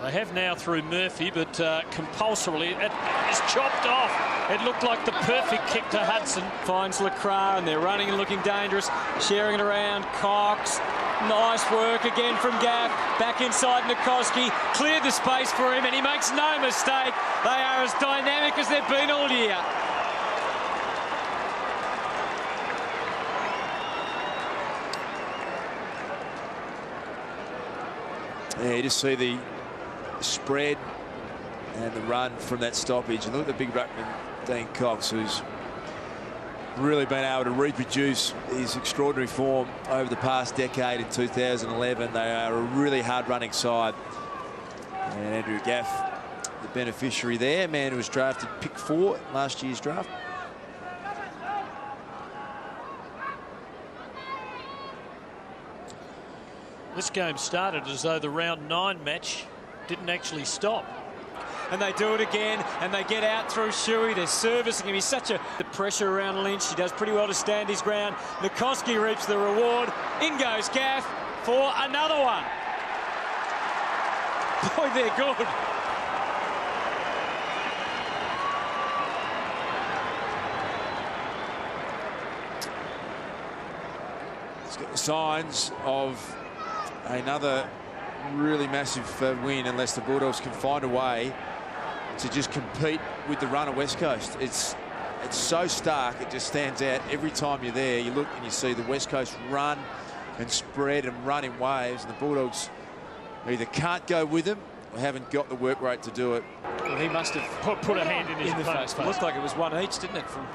They have now through Murphy, but compulsorily it is chopped off. It looked like the perfect kick to Hudson. Finds Lacroix, and they're running and looking dangerous, sharing it around. Cox, nice work again from Gaff. Back inside Nikoski, cleared the space for him, and he makes no mistake. They are as dynamic as they've been all year. Yeah, you just see the spread and the run from that stoppage. And look at the big ruckman, Dean Cox, who's really been able to reproduce his extraordinary form over the past decade in 2011. They are a really hard-running side. And Andrew Gaff, the beneficiary there, a man who was drafted pick 4 last year's draft. This game started as though the round 9 match didn't actually stop. And they do it again, and they get out through Shuey. They're servicing him. He's such a... The pressure around Lynch. He does pretty well to stand his ground. Nikoski reaps the reward. In goes Gaff for another one. Boy, they're good. It's got the signs of another really massive win, unless the Bulldogs can find a way to just compete with the run of West Coast. It's so stark, it just stands out every time you're there. You look and you see the West Coast run and spread and run in waves, and the Bulldogs either can't go with them or haven't got the work rate to do it. Well, he must have put a hand in his face. It looked like it was one each, didn't it, from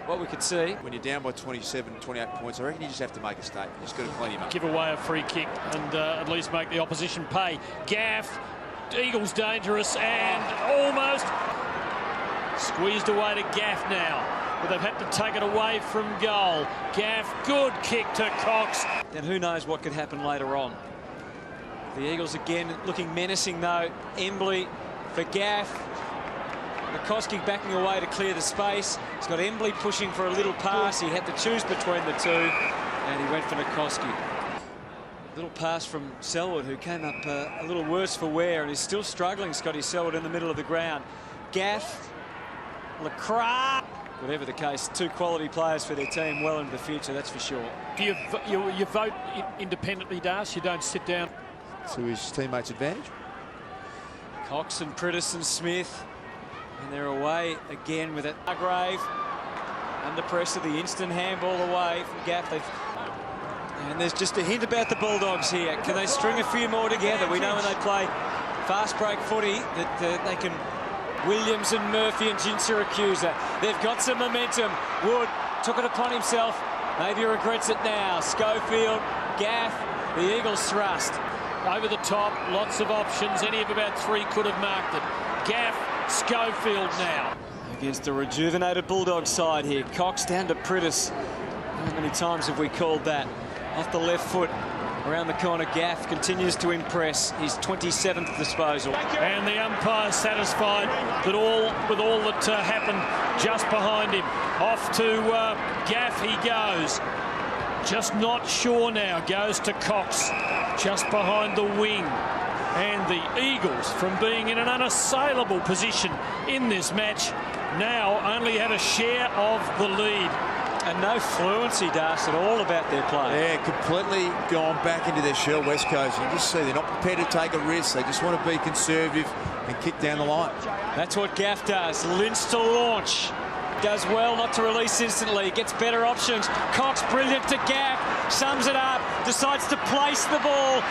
what we could see? When you're down by 27, 28 points, I reckon you just have to make a statement. You just got to clean him up. Give away a free kick and at least make the opposition pay. Gaff, Eagles dangerous and almost squeezed away to Gaff now. But they've had to take it away from goal. Gaff, good kick to Cox. And who knows what could happen later on. The Eagles again looking menacing though. Embley for Gaff. Nikoski backing away to clear the space. He's got Embley pushing for a little pass. He had to choose between the two, and he went for Nikoski. Little pass from Selwood, who came up a little worse for wear, and is still struggling, Scotty Selwood, in the middle of the ground. Gaff, Lacroix. Whatever the case, 2 quality players for their team well into the future, that's for sure. You vote independently, Das. You don't sit down. To his teammates' advantage. Cox and Prittis and Smith. And they're away again with it. Hargrave under pressure, the instant handball away from Gaff. And there's just a hint about the Bulldogs here. Can they string a few more together? We know when they play fast break footy that they can. Williams and Murphy and Gin Siracusa. They've got some momentum. Wood took it upon himself. Maybe regrets it now. Schofield, Gaff, the Eagles thrust. Over the top, lots of options. Any of about 3 could have marked it. Gaff, Schofield now. Against a rejuvenated Bulldog side here. Cox down to Prittis. How many times have we called that? Off the left foot, around the corner. Gaff continues to impress. His 27th disposal. And the umpire satisfied that with all that happened just behind him. Off to Gaff he goes. Just not sure now. Goes to Cox, just behind the wing. And the Eagles, from being in an unassailable position in this match, now only have a share of the lead. And no fluency, Das, at all about their play. Yeah, completely gone back into their shell, West Coast. You just see they're not prepared to take a risk. They just want to be conservative and kick down the line. That's what Gaff does. Lynch to launch. Does well not to release instantly. Gets better options. Cox brilliant to Gaff. Sums it up. Decides to place the ball.